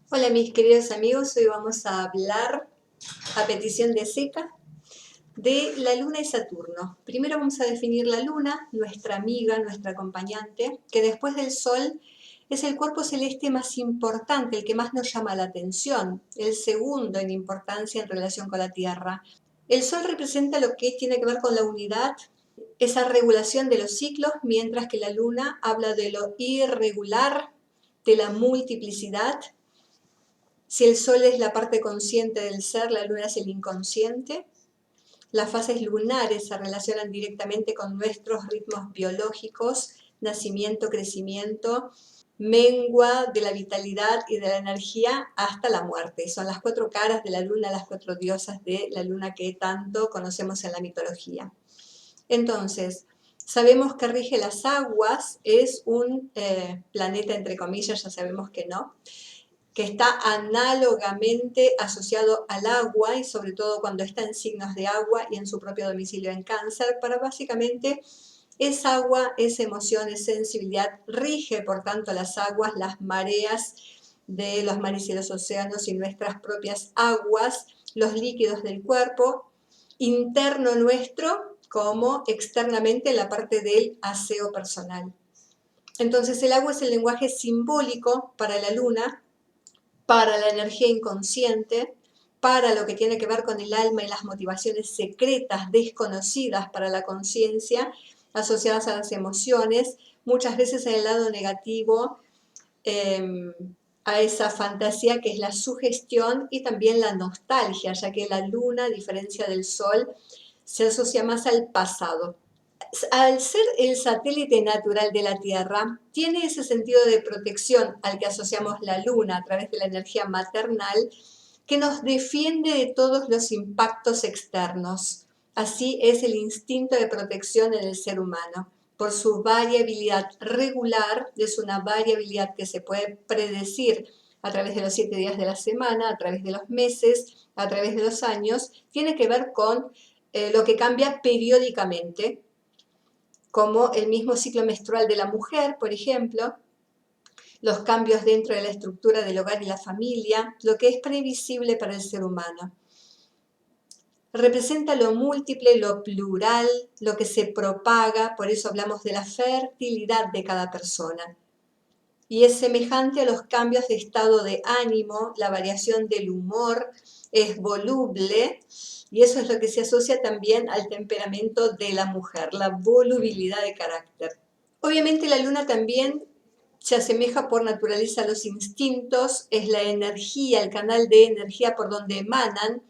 Hola mis queridos amigos, hoy vamos a hablar, a petición de Seca, de la Luna y Saturno. Primero vamos a definir la Luna, nuestra amiga, nuestra acompañante, que después del Sol es el cuerpo celeste más importante, el que más nos llama la atención, el segundo en importancia en relación con la Tierra. El Sol representa lo que tiene que ver con la unidad, esa regulación de los ciclos, mientras que la Luna habla de lo irregular, de la multiplicidad. Si el Sol es la parte consciente del ser, la Luna es el inconsciente. Las fases lunares se relacionan directamente con nuestros ritmos biológicos, nacimiento, crecimiento, mengua de la vitalidad y de la energía hasta la muerte. Son las cuatro caras de la Luna, las cuatro diosas de la Luna que tanto conocemos en la mitología. Entonces, sabemos que rige las aguas, es un planeta entre comillas, ya sabemos que no, que está análogamente asociado al agua y sobre todo cuando está en signos de agua y en su propio domicilio en Cáncer, para básicamente es agua, es emoción, es sensibilidad, rige por tanto las aguas, las mareas de los mares y los océanos y nuestras propias aguas, los líquidos del cuerpo, interno nuestro como externamente la parte del aseo personal. Entonces el agua es el lenguaje simbólico para la luna, para la energía inconsciente, para lo que tiene que ver con el alma y las motivaciones secretas, desconocidas para la conciencia, asociadas a las emociones, muchas veces en el lado negativo, a esa fantasía que es la sugestión y también la nostalgia, ya que la luna, a diferencia del sol, se asocia más al pasado. Al ser el satélite natural de la Tierra, tiene ese sentido de protección al que asociamos la Luna a través de la energía maternal, que nos defiende de todos los impactos externos. Así es el instinto de protección en el ser humano. Por su variabilidad regular, es una variabilidad que se puede predecir a través de los 7 días de la semana, a través de los meses, a través de los años, tiene que ver con lo que cambia periódicamente, como el mismo ciclo menstrual de la mujer, por ejemplo, los cambios dentro de la estructura del hogar y la familia, lo que es previsible para el ser humano. Representa lo múltiple, lo plural, lo que se propaga, por eso hablamos de la fertilidad de cada persona. Y es semejante a los cambios de estado de ánimo, la variación del humor, es voluble, y eso es lo que se asocia también al temperamento de la mujer, la volubilidad de carácter. Obviamente la luna también se asemeja por naturaleza a los instintos, es la energía, el canal de energía por donde emanan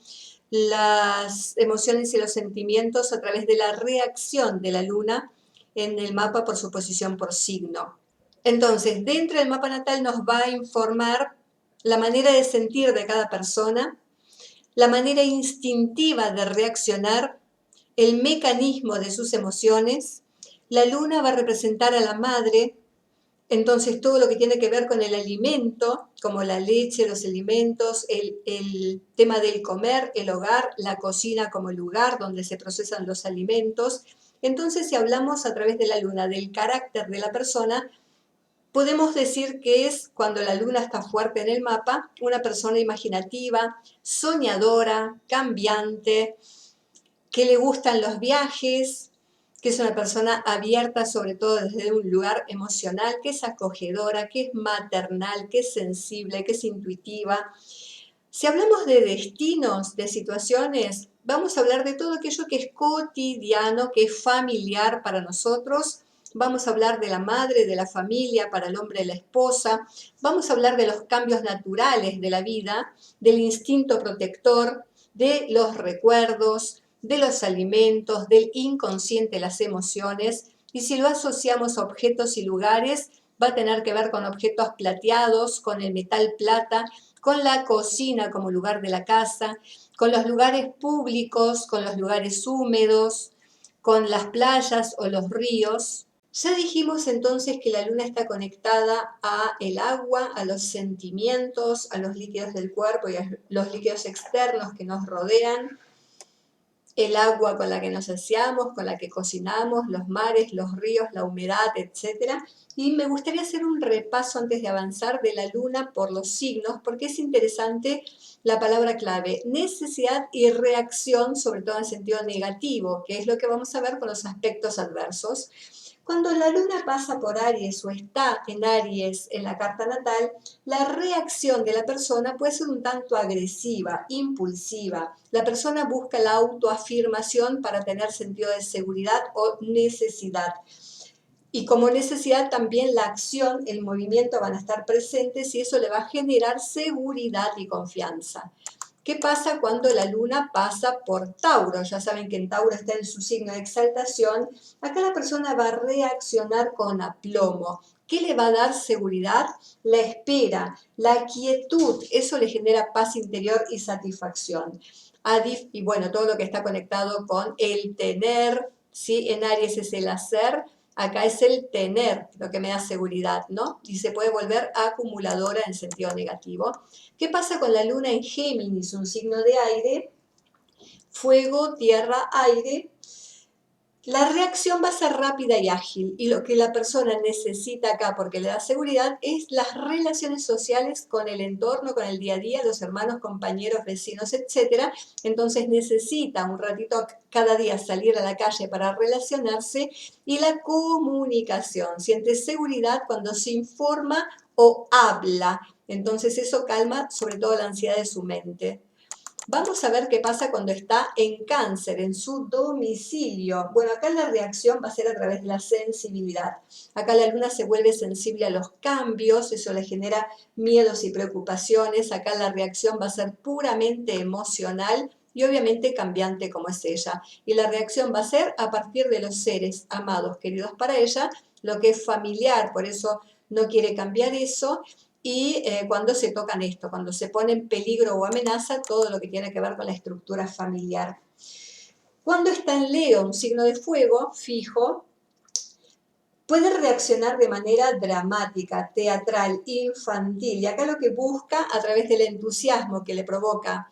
las emociones y los sentimientos a través de la reacción de la luna en el mapa por su posición por signo. Entonces, dentro del mapa natal nos va a informar la manera de sentir de cada persona, la manera instintiva de reaccionar, el mecanismo de sus emociones. La luna va a representar a la madre, entonces todo lo que tiene que ver con el alimento, como la leche, los alimentos, el tema del comer, el hogar, la cocina como lugar donde se procesan los alimentos. Entonces, si hablamos a través de la luna del carácter de la persona, podemos decir que es, cuando la luna está fuerte en el mapa, una persona imaginativa, soñadora, cambiante, que le gustan los viajes, que es una persona abierta sobre todo desde un lugar emocional, que es acogedora, que es maternal, que es sensible, que es intuitiva. Si hablamos de destinos, de situaciones, vamos a hablar de todo aquello que es cotidiano, que es familiar para nosotros. Vamos a hablar de la madre, de la familia, para el hombre, la esposa. Vamos a hablar de los cambios naturales de la vida, del instinto protector, de los recuerdos, de los alimentos, del inconsciente, las emociones. Y si lo asociamos a objetos y lugares, va a tener que ver con objetos plateados, con el metal plata, con la cocina como lugar de la casa, con los lugares públicos, con los lugares húmedos, con las playas o los ríos. Ya dijimos entonces que la luna está conectada a el agua, a los sentimientos, a los líquidos del cuerpo y a los líquidos externos que nos rodean. el agua con la que nos aseamos, con la que cocinamos, los mares, los ríos, la humedad, etc. Y me gustaría hacer un repaso antes de avanzar de la luna por los signos, porque es interesante la palabra clave, necesidad y reacción, sobre todo en sentido negativo, que es lo que vamos a ver con los aspectos adversos. Cuando la luna pasa por Aries o está en Aries en la carta natal, la reacción de la persona puede ser un tanto agresiva, impulsiva. La persona busca la autoafirmación para tener sentido de seguridad o necesidad. Y como necesidad también la acción, el movimiento van a estar presentes y eso le va a generar seguridad y confianza. ¿Qué pasa cuando la luna pasa por Tauro? Ya saben que en Tauro está en su signo de exaltación. Acá la persona va a reaccionar con aplomo. ¿Qué le va a dar seguridad? La espera, la quietud. Eso le genera paz interior y satisfacción. Y bueno, todo lo que está conectado con el tener, ¿sí? En Aries es el hacer, acá es el tener, lo que me da seguridad, ¿no? Y se puede volver acumuladora en sentido negativo. ¿Qué pasa con la luna en Géminis, un signo de aire? Fuego, tierra, aire. La reacción va a ser rápida y ágil y lo que la persona necesita acá porque le da seguridad es las relaciones sociales con el entorno, con el día a día, los hermanos, compañeros, vecinos, etc. Entonces necesita un ratito cada día salir a la calle para relacionarse y la comunicación. Siente seguridad cuando se informa o habla. Entonces eso calma sobre todo la ansiedad de su mente. Vamos a ver qué pasa cuando está en Cáncer, en su domicilio. Bueno, acá la reacción va a ser a través de la sensibilidad. Acá la luna se vuelve sensible a los cambios, eso le genera miedos y preocupaciones. Acá la reacción va a ser puramente emocional y obviamente cambiante como es ella. Y la reacción va a ser a partir de los seres amados, queridos para ella, lo que es familiar, por eso no quiere cambiar eso. Y cuando se tocan esto, cuando se pone en peligro o amenaza todo lo que tiene que ver con la estructura familiar. Cuando está en Leo, un signo de fuego fijo, puede reaccionar de manera dramática, teatral, infantil. Y acá lo que busca a través del entusiasmo que le provoca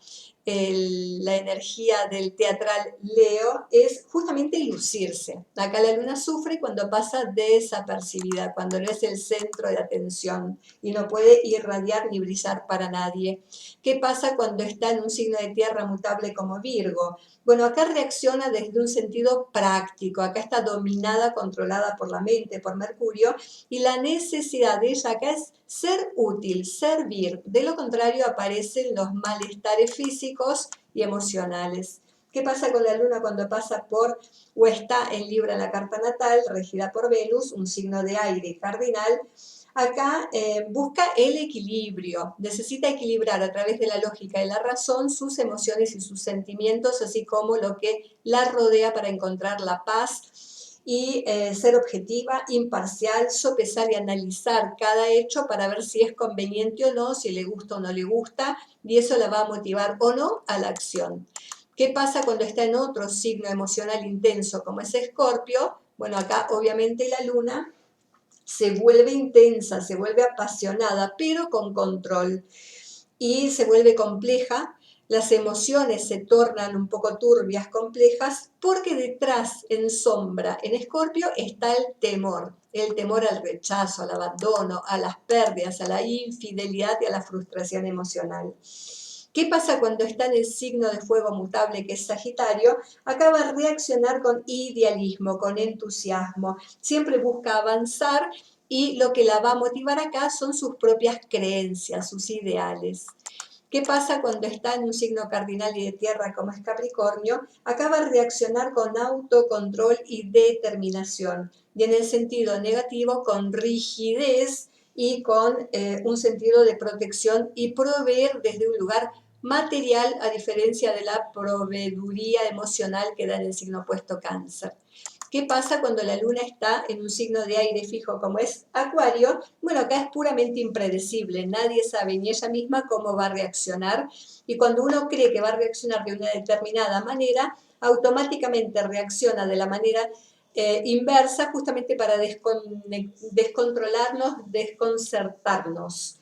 la energía del teatral Leo es justamente lucirse. Acá la luna sufre cuando pasa desapercibida, cuando no es el centro de atención y no puede irradiar ni brillar para nadie. ¿Qué pasa cuando está en un signo de tierra mutable como Virgo? Bueno, acá reacciona desde un sentido práctico, acá está dominada, controlada por la mente, por Mercurio, y la necesidad de ella acá es ser útil, servir. De lo contrario aparecen los malestares físicos y emocionales. ¿Qué pasa con la luna cuando pasa por o está en Libra en la carta natal, regida por Venus, un signo de aire cardinal? Acá busca el equilibrio, necesita equilibrar a través de la lógica y la razón sus emociones y sus sentimientos, así como lo que la rodea para encontrar la paz y ser objetiva, imparcial, sopesar y analizar cada hecho para ver si es conveniente o no, si le gusta o no le gusta, y eso la va a motivar o no a la acción. ¿Qué pasa cuando está en otro signo emocional intenso como es Escorpio? Bueno, acá obviamente la luna se vuelve intensa, se vuelve apasionada, pero con control y se vuelve compleja. Las emociones se tornan un poco turbias, complejas, porque detrás, en sombra, en Escorpio, está el temor al rechazo, al abandono, a las pérdidas, a la infidelidad y a la frustración emocional. ¿Qué pasa cuando está en el signo de fuego mutable que es Sagitario? Acá va a reaccionar con idealismo, con entusiasmo, siempre busca avanzar y lo que la va a motivar acá son sus propias creencias, sus ideales. ¿Qué pasa cuando está en un signo cardinal y de tierra como es Capricornio? Acá va a reaccionar con autocontrol y determinación. Y en el sentido negativo, con rigidez y con un sentido de protección y proveer desde un lugar material, a diferencia de la proveeduría emocional que da en el signo opuesto Cáncer. ¿Qué pasa cuando la luna está en un signo de aire fijo como es Acuario? Bueno, acá es puramente impredecible, nadie sabe ni ella misma cómo va a reaccionar y cuando uno cree que va a reaccionar de una determinada manera, automáticamente reacciona de la manera inversa justamente para descontrolarnos, desconcertarnos.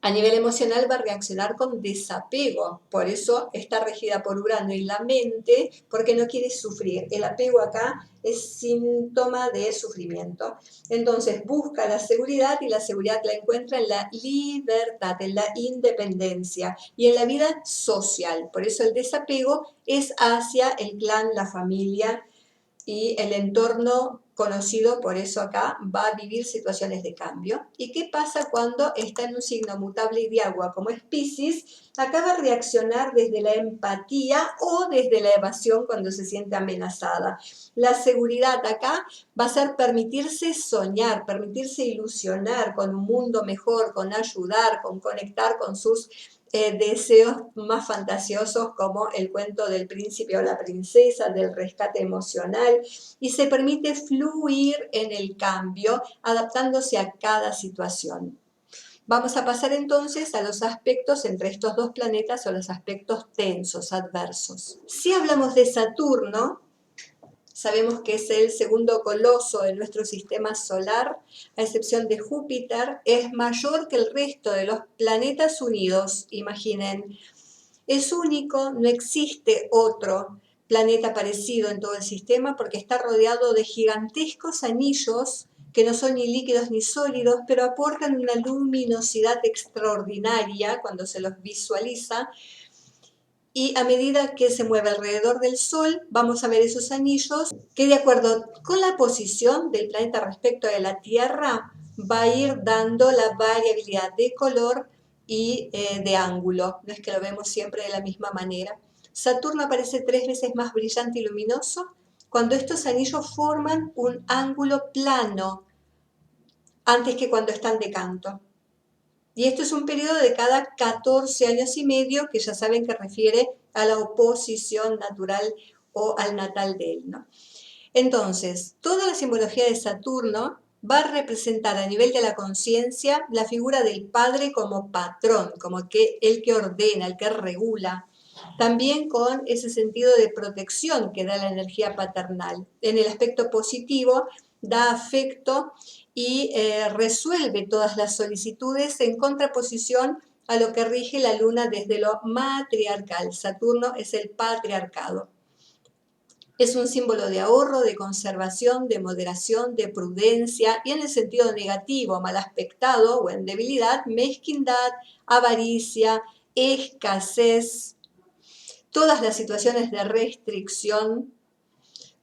A nivel emocional va a reaccionar con desapego, por eso está regida por Urano y la mente, porque no quiere sufrir. El apego acá es síntoma de sufrimiento. Entonces busca la seguridad y la seguridad la encuentra en la libertad, en la independencia y en la vida social. Por eso el desapego es hacia el clan, la familia y el entorno conocido, por eso acá va a vivir situaciones de cambio. ¿Y qué pasa cuando está en un signo mutable y de agua como es Piscis? Acá va a reaccionar desde la empatía o desde la evasión cuando se siente amenazada. La seguridad acá va a ser permitirse soñar, permitirse ilusionar con un mundo mejor, con ayudar, con conectar con sus deseos más fantasiosos como el cuento del príncipe o la princesa, del rescate emocional, y se permite fluir en el cambio, adaptándose a cada situación. Vamos a pasar entonces a los aspectos entre estos dos planetas o los aspectos tensos, adversos. Si hablamos de Saturno, sabemos que es el segundo coloso de nuestro sistema solar, a excepción de Júpiter, es mayor que el resto de los planetas unidos, imaginen. Es único, no existe otro planeta parecido en todo el sistema porque está rodeado de gigantescos anillos que no son ni líquidos ni sólidos, pero aportan una luminosidad extraordinaria cuando se los visualiza. Y a medida que se mueve alrededor del Sol, vamos a ver esos anillos que de acuerdo con la posición del planeta respecto a la Tierra, va a ir dando la variabilidad de color y de ángulo. No es que lo vemos siempre de la misma manera. Saturno aparece 3 veces más brillante y luminoso cuando estos anillos forman un ángulo plano antes que cuando están de canto. Y esto es un periodo de cada 14 años y medio, que ya saben que refiere a la oposición natural o al natal de él, ¿no? Entonces, toda la simbología de Saturno va a representar a nivel de la conciencia la figura del padre como patrón, como que el que ordena, el que regula. También con ese sentido de protección que da la energía paternal. En el aspecto positivo, da afecto y resuelve todas las solicitudes en contraposición a lo que rige la luna desde lo matriarcal. Saturno es el patriarcado. Es un símbolo de ahorro, de conservación, de moderación, de prudencia y en el sentido negativo, mal aspectado o en debilidad, mezquindad, avaricia, escasez, todas las situaciones de restricción,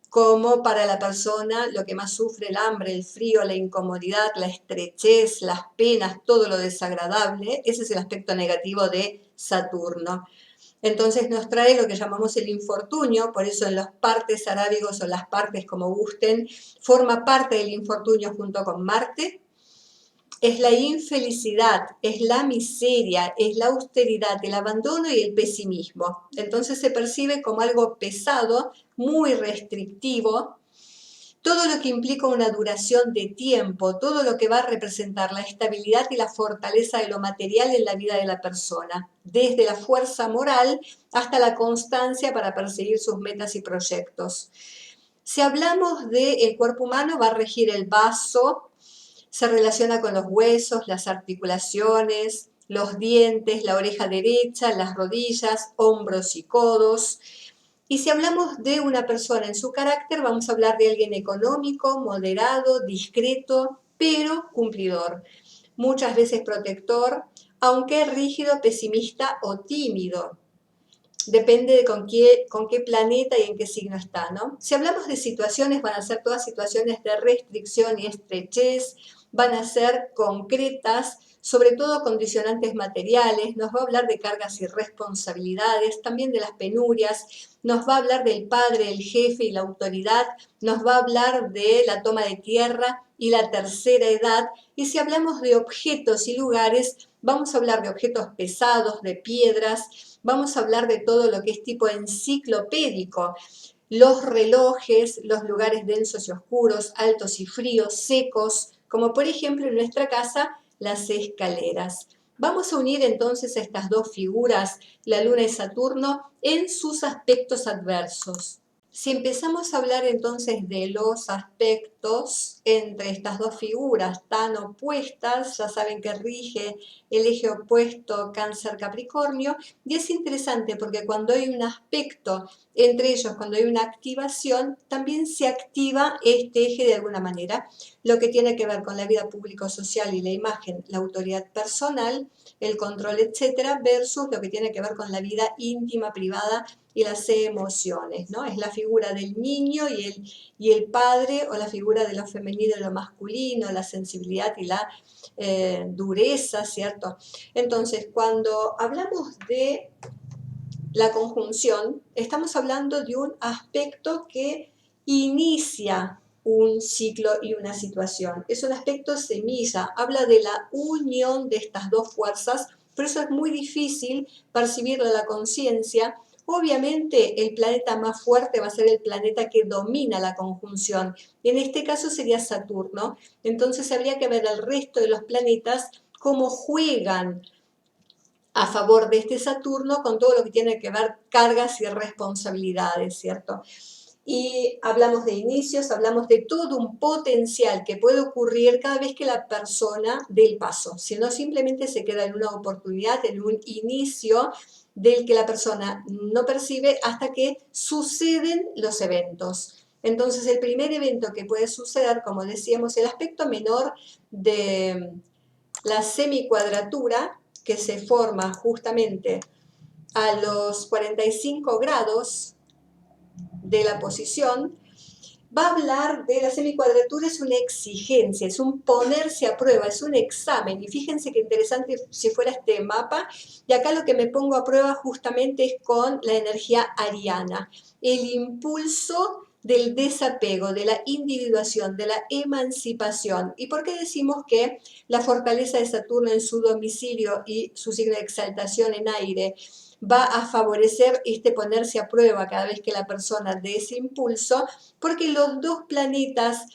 como para la persona lo que más sufre el hambre, el frío, la incomodidad, la estrechez, las penas, todo lo desagradable. Ese es el aspecto negativo de Saturno. Entonces nos trae lo que llamamos el infortunio, por eso en los partes arábigos o las partes como gusten, forma parte del infortunio junto con Marte. Es la infelicidad, es la miseria, es la austeridad, el abandono y el pesimismo. Entonces se percibe como algo pesado, muy restrictivo, todo lo que implica una duración de tiempo, todo lo que va a representar la estabilidad y la fortaleza de lo material en la vida de la persona, desde la fuerza moral hasta la constancia para perseguir sus metas y proyectos. Si hablamos del cuerpo humano, va a regir el vaso, se relaciona con los huesos, las articulaciones, los dientes, la oreja derecha, las rodillas, hombros y codos. Y si hablamos de una persona en su carácter, vamos a hablar de alguien económico, moderado, discreto, pero cumplidor. Muchas veces protector, aunque rígido, pesimista o tímido. Depende de con qué planeta y en qué signo está, ¿no? Si hablamos de situaciones, van a ser todas situaciones de restricción y estrechez, van a ser concretas, sobre todo condicionantes materiales, nos va a hablar de cargas y responsabilidades, también de las penurias, nos va a hablar del padre, el jefe y la autoridad, nos va a hablar de la toma de tierra y la tercera edad, y si hablamos de objetos y lugares, vamos a hablar de objetos pesados, de piedras, vamos a hablar de todo lo que es tipo enciclopédico, los relojes, los lugares densos y oscuros, altos y fríos, secos, como por ejemplo en nuestra casa las escaleras. Vamos a unir entonces a estas dos figuras, la Luna y Saturno, en sus aspectos adversos. Si empezamos a hablar entonces de los aspectos entre estas dos figuras tan opuestas, ya saben que rige el eje opuesto Cáncer-Capricornio, y es interesante porque cuando hay un aspecto entre ellos, cuando hay una activación, también se activa este eje de alguna manera, lo que tiene que ver con la vida público-social y la imagen, la autoridad personal, el control, etcétera, versus lo que tiene que ver con la vida íntima, privada, y las emociones, ¿no? Es la figura del niño y el padre, o la figura de lo femenino y lo masculino, la sensibilidad y la dureza, ¿cierto? Entonces, cuando hablamos de la conjunción, estamos hablando de un aspecto que inicia un ciclo y una situación. Es un aspecto semilla, habla de la unión de estas dos fuerzas, por eso es muy difícil percibirlo en la conciencia. Obviamente el planeta más fuerte va a ser el planeta que domina la conjunción, y en este caso sería Saturno. Entonces habría que ver el resto de los planetas cómo juegan a favor de este Saturno con todo lo que tiene que ver cargas y responsabilidades, ¿cierto? Y hablamos de inicios, hablamos de todo un potencial que puede ocurrir cada vez que la persona dé el paso, si no simplemente se queda en una oportunidad, en un inicio del que la persona no percibe hasta que suceden los eventos. Entonces el primer evento que puede suceder, como decíamos, el aspecto menor de la semicuadratura, que se forma justamente a los 45 grados de la posición, va a hablar de la semicuadratura. Es una exigencia, es un ponerse a prueba, es un examen. Y fíjense qué interesante si fuera este mapa. Y acá lo que me pongo a prueba justamente es con la energía ariana, el impulso del desapego, de la individuación, de la emancipación. ¿Y por qué decimos que la fortaleza de Saturno en su domicilio y su signo de exaltación en aire va a favorecer este ponerse a prueba cada vez que la persona dé ese impulso? Porque los dos planetas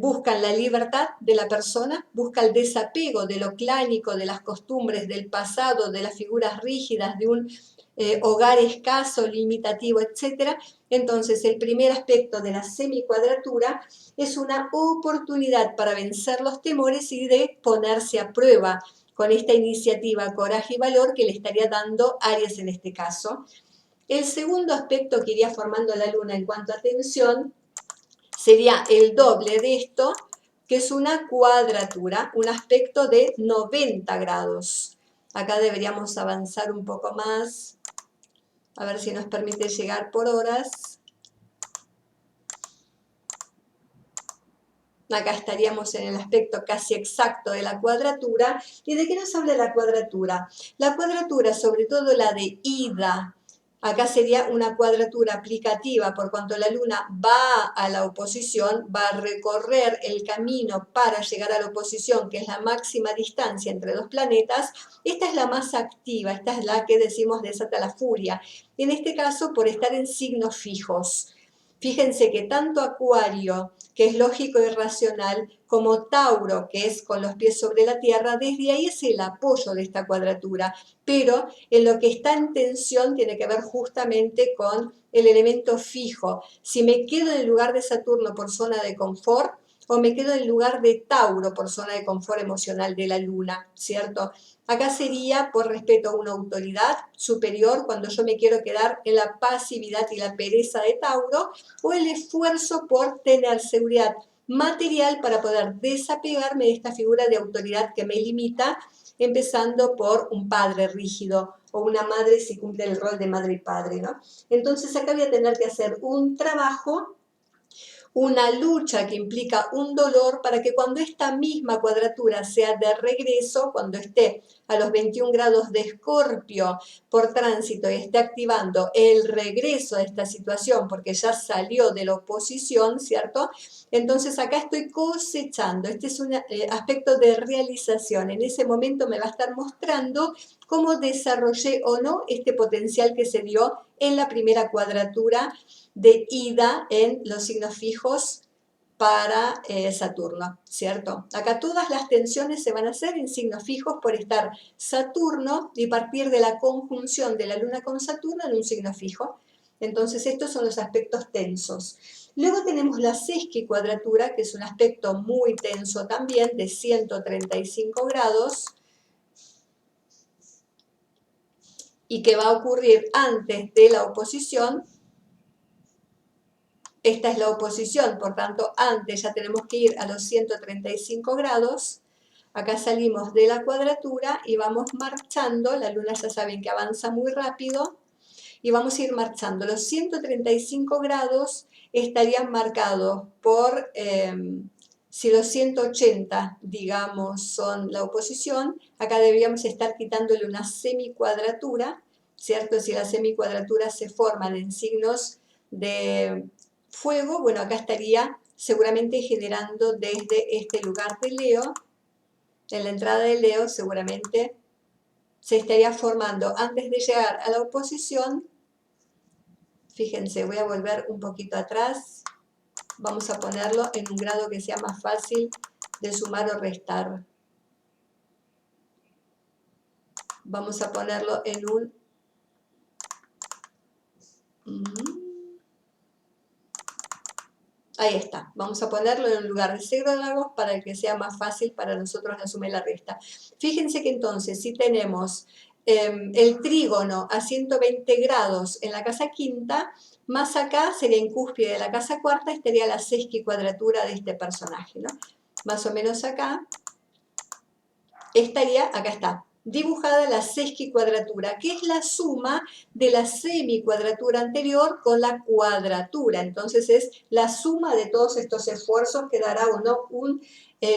buscan la libertad de la persona, buscan el desapego de lo clánico, de las costumbres, del pasado, de las figuras rígidas, de un hogar escaso, limitativo, etc. Entonces, el primer aspecto de la semicuadratura es una oportunidad para vencer los temores y de ponerse a prueba con esta iniciativa, coraje y valor que le estaría dando Aries en este caso. El segundo aspecto que iría formando la Luna en cuanto a tensión sería el doble de esto, que es una cuadratura, un aspecto de 90 grados. Acá deberíamos avanzar un poco más, a ver si nos permite llegar por horas. Acá estaríamos en el aspecto casi exacto de la cuadratura. ¿Y de qué nos habla la cuadratura? La cuadratura, sobre todo la de ida, acá sería una cuadratura aplicativa, por cuanto la Luna va a la oposición, va a recorrer el camino para llegar a la oposición, que es la máxima distancia entre dos planetas. Esta es la más activa, esta es la que decimos desata la furia. En este caso, por estar en signos fijos. Fíjense que tanto Acuario, que es lógico y racional, como Tauro, que es con los pies sobre la tierra, desde ahí es el apoyo de esta cuadratura, pero en lo que está en tensión tiene que ver justamente con el elemento fijo. Si me quedo en el lugar de Saturno por zona de confort, o me quedo en el lugar de Tauro por zona de confort emocional de la Luna, ¿cierto? Acá sería por respeto a una autoridad superior, cuando yo me quiero quedar en la pasividad y la pereza de Tauro, o el esfuerzo por tener seguridad material para poder desapegarme de esta figura de autoridad que me limita, empezando por un padre rígido o una madre si cumple el rol de madre y padre, ¿no? Entonces acá voy a tener que hacer un trabajo, una lucha que implica un dolor, para que cuando esta misma cuadratura sea de regreso, cuando esté a los 21 grados de Escorpio por tránsito y esté activando el regreso a esta situación, porque ya salió de la oposición, ¿cierto? Entonces acá estoy cosechando, este es un aspecto de realización. En ese momento me va a estar mostrando cómo desarrollé o no este potencial que se dio en la primera cuadratura de ida en los signos fijos para Saturno, ¿cierto? Acá todas las tensiones se van a hacer en signos fijos por estar Saturno y partir de la conjunción de la Luna con Saturno en un signo fijo. Entonces estos son los aspectos tensos. Luego tenemos la sesquicuadratura, que es un aspecto muy tenso también, de 135 grados, y que va a ocurrir antes de la oposición. Esta es la oposición, por tanto, antes ya tenemos que ir a los 135 grados. Acá salimos de la cuadratura y vamos marchando. La luna ya saben que avanza muy rápido. Y vamos a ir marchando. Los 135 grados estarían marcados por, si los 180, digamos, son la oposición, acá deberíamos estar quitándole una semicuadratura, ¿cierto? Si las semicuadraturas se forman en signos de fuego, bueno, acá estaría seguramente generando desde este lugar de Leo, en la entrada de Leo seguramente se estaría formando antes de llegar a la oposición. Fíjense, voy a volver un poquito atrás. Vamos a ponerlo en un grado que sea más fácil de sumar o restar. Vamos a ponerlo en un... Ahí está. Vamos a ponerlo en un lugar de 0 grados para que sea más fácil para nosotros la suma y la resta. Fíjense que entonces si tenemos el trígono a 120 grados en la casa quinta, más acá sería en cúspide de la casa cuarta, estaría la sesquicuadratura de este personaje, ¿no? Más o menos acá estaría, acá está, dibujada la sesquicuadratura, que es la suma de la semicuadratura anterior con la cuadratura. Entonces es la suma de todos estos esfuerzos que dará o no un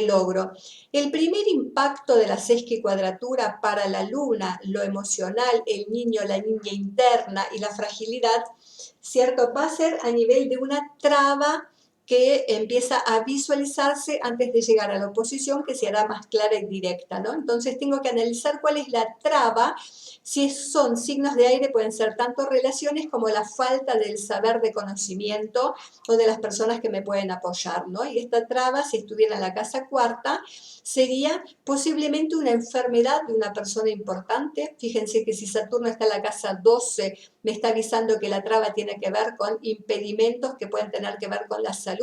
logro. El primer impacto de la sesquicuadratura para la luna, lo emocional, el niño, la niña interna y la fragilidad, ¿cierto? Va a ser a nivel de una traba que empieza a visualizarse antes de llegar a la oposición, que se hará más clara y directa, ¿no? Entonces tengo que analizar cuál es la traba. Si son signos de aire, pueden ser tanto relaciones como la falta del saber de conocimiento o de las personas que me pueden apoyar, ¿no? Y esta traba, si estuviera en la casa cuarta, sería posiblemente una enfermedad de una persona importante. Fíjense que si Saturno está en la casa 12, me está avisando que la traba tiene que ver con impedimentos que pueden tener que ver con la salud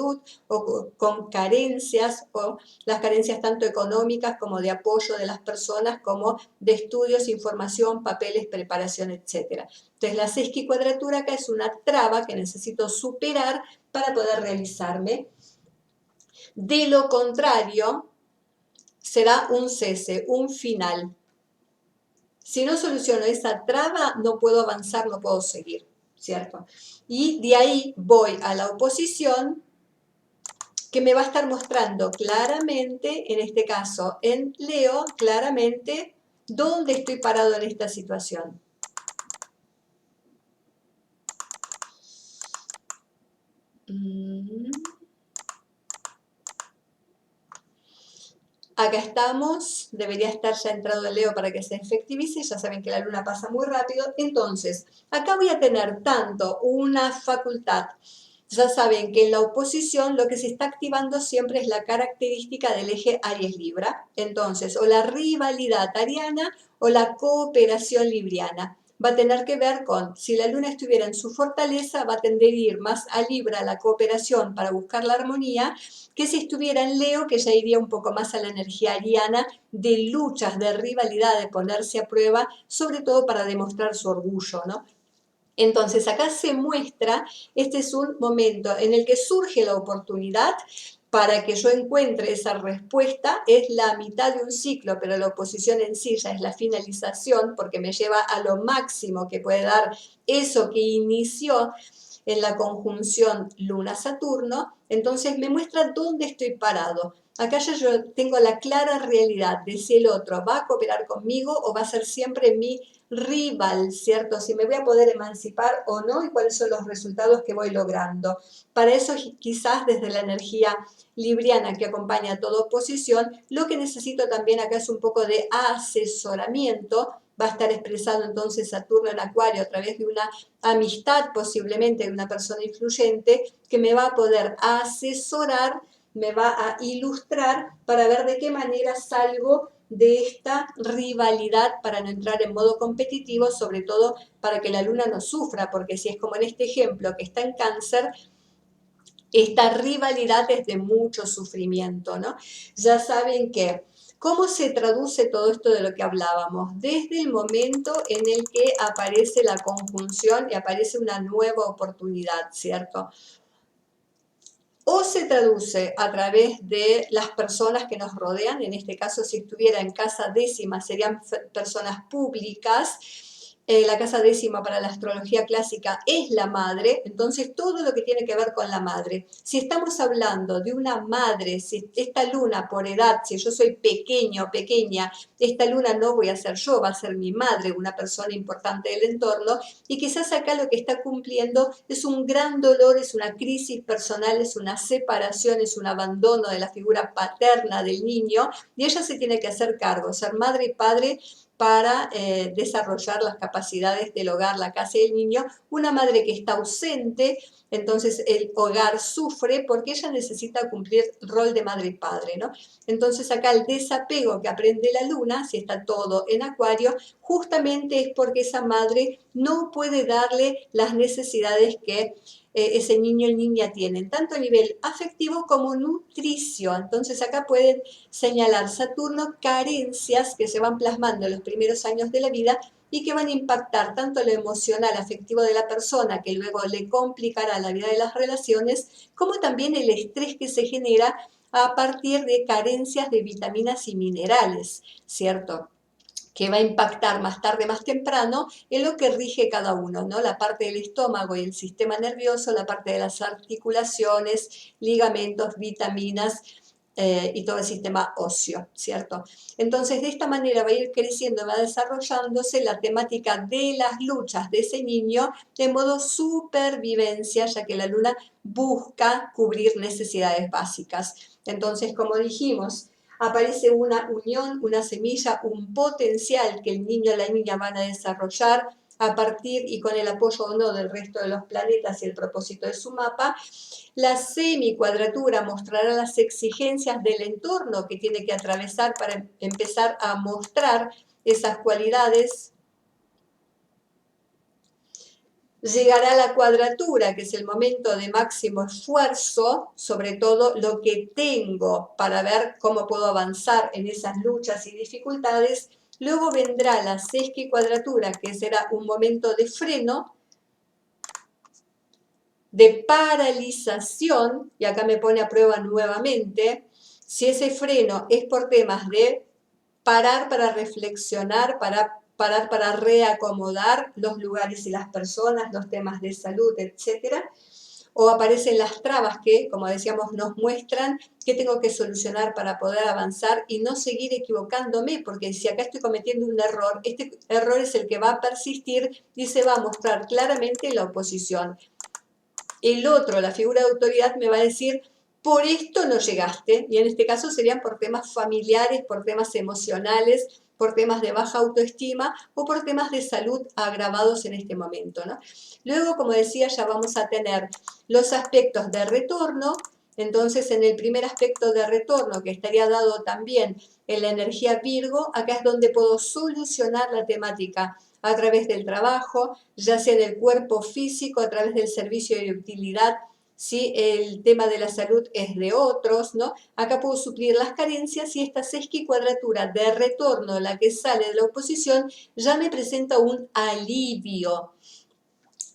o con carencias, o las carencias tanto económicas como de apoyo de las personas, como de estudios, información, papeles, preparación, etc. Entonces la sesquicuadratura acá es una traba que necesito superar para poder realizarme. De lo contrario, será un cese, un final. Si no soluciono esa traba, no puedo avanzar, no puedo seguir, ¿cierto? Y de ahí voy a la oposición, que me va a estar mostrando claramente, en este caso en Leo, claramente dónde estoy parado en esta situación. Acá estamos, debería estar ya entrado el Leo para que se efectivice, ya saben que la luna pasa muy rápido. Entonces, acá voy a tener tanto una facultad, ya saben que en la oposición lo que se está activando siempre es la característica del eje Aries-Libra. Entonces, o la rivalidad ariana o la cooperación libriana. Va a tener que ver con, si la luna estuviera en su fortaleza, va a tender a ir más a Libra, a la cooperación para buscar la armonía, que si estuviera en Leo, que ya iría un poco más a la energía ariana de luchas, de rivalidad, de ponerse a prueba, sobre todo para demostrar su orgullo, ¿no? Entonces acá se muestra, este es un momento en el que surge la oportunidad para que yo encuentre esa respuesta. Es la mitad de un ciclo, pero la oposición en sí ya es la finalización, porque me lleva a lo máximo que puede dar eso que inició en la conjunción Luna-Saturno. Entonces me muestra dónde estoy parado. Acá ya yo tengo la clara realidad de si el otro va a cooperar conmigo o va a ser siempre mi rival, ¿cierto? Si me voy a poder emancipar o no y cuáles son los resultados que voy logrando. Para eso quizás desde la energía libriana que acompaña a toda oposición, lo que necesito también acá es un poco de asesoramiento. Va a estar expresado entonces Saturno en Acuario a través de una amistad, posiblemente de una persona influyente, que me va a poder asesorar, me va a ilustrar para ver de qué manera salgo de esta rivalidad para no entrar en modo competitivo, sobre todo para que la luna no sufra, porque si es como en este ejemplo que está en Cáncer, esta rivalidad es de mucho sufrimiento, ¿no? Ya saben que, ¿cómo se traduce todo esto de lo que hablábamos? Desde el momento en el que aparece la conjunción y aparece una nueva oportunidad, ¿cierto? O se traduce a través de las personas que nos rodean, en este caso si estuviera en casa décima serían personas públicas. La casa décima para la astrología clásica es la madre, entonces todo lo que tiene que ver con la madre. Si estamos hablando de una madre, si esta luna por edad, si yo soy pequeño o pequeña, esta luna no voy a ser yo, va a ser mi madre, una persona importante del entorno, y quizás acá lo que está cumpliendo es un gran dolor, es una crisis personal, es una separación, es un abandono de la figura paterna del niño, y ella se tiene que hacer cargo, ser madre y padre para desarrollar las capacidades del hogar, la casa y el niño. Una madre que está ausente, entonces el hogar sufre porque ella necesita cumplir el rol de madre y padre, ¿no? Entonces acá el desapego que aprende la luna, si está todo en Acuario, justamente es porque esa madre no puede darle las necesidades que ese niño o niña tienen, tanto a nivel afectivo como nutricio. Entonces acá pueden señalar Saturno carencias que se van plasmando en los primeros años de la vida y que van a impactar tanto lo emocional, afectivo de la persona, que luego le complicará la vida de las relaciones, como también el estrés que se genera a partir de carencias de vitaminas y minerales, ¿cierto? Que va a impactar más tarde, más temprano, en lo que rige cada uno, ¿no? La parte del estómago y el sistema nervioso, la parte de las articulaciones, ligamentos, vitaminas, y todo el sistema óseo, ¿cierto? Entonces, de esta manera va a ir creciendo, va desarrollándose la temática de las luchas de ese niño de modo supervivencia, ya que la luna busca cubrir necesidades básicas. Entonces, como dijimos, aparece una unión, una semilla, un potencial que el niño o la niña van a desarrollar a partir y con el apoyo o no del resto de los planetas y el propósito de su mapa. La semicuadratura mostrará las exigencias del entorno que tiene que atravesar para empezar a mostrar esas cualidades. Llegará la cuadratura, que es el momento de máximo esfuerzo, sobre todo lo que tengo para ver cómo puedo avanzar en esas luchas y dificultades. Luego vendrá la sesquicuadratura, que será un momento de freno, de paralización, y acá me pone a prueba nuevamente, si ese freno es por temas de parar para reflexionar, parar para reacomodar los lugares y las personas, los temas de salud, etcétera, o aparecen las trabas que, como decíamos, nos muestran qué tengo que solucionar para poder avanzar y no seguir equivocándome, porque si acá estoy cometiendo un error, este error es el que va a persistir y se va a mostrar claramente en la oposición. El otro, la figura de autoridad, me va a decir, por esto no llegaste, y en este caso serían por temas familiares, por temas emocionales, por temas de baja autoestima o por temas de salud agravados en este momento, ¿no? Luego, como decía, ya vamos a tener los aspectos de retorno. Entonces, en el primer aspecto de retorno, que estaría dado también en la energía Virgo, acá es donde puedo solucionar la temática a través del trabajo, ya sea en el cuerpo físico, a través del servicio de utilidad, si el tema de la salud es de otros, ¿no? Acá puedo suplir las carencias y esta sesquicuadratura de retorno, la que sale de la oposición, ya me presenta un alivio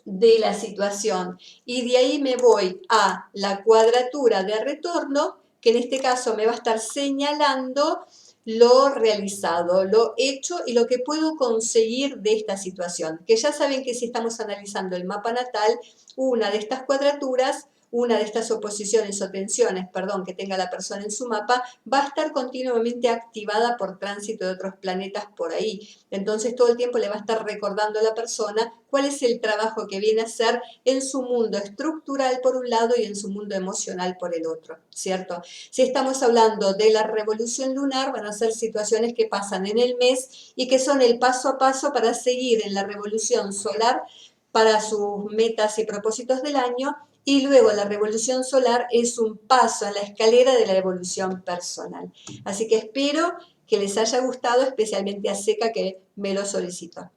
de la situación. Y de ahí me voy a la cuadratura de retorno, que en este caso me va a estar señalando lo realizado, lo hecho y lo que puedo conseguir de esta situación. Que ya saben que si estamos analizando el mapa natal, una de estas cuadraturas, una de estas oposiciones o tensiones, perdón, que tenga la persona en su mapa, va a estar continuamente activada por tránsito de otros planetas por ahí. Entonces todo el tiempo le va a estar recordando a la persona cuál es el trabajo que viene a hacer en su mundo estructural por un lado y en su mundo emocional por el otro, ¿cierto? Si estamos hablando de la revolución lunar, van a ser situaciones que pasan en el mes y que son el paso a paso para seguir en la revolución solar para sus metas y propósitos del año, y luego la revolución solar es un paso en la escalera de la evolución personal. Así que espero que les haya gustado, especialmente a Seca que me lo solicitó.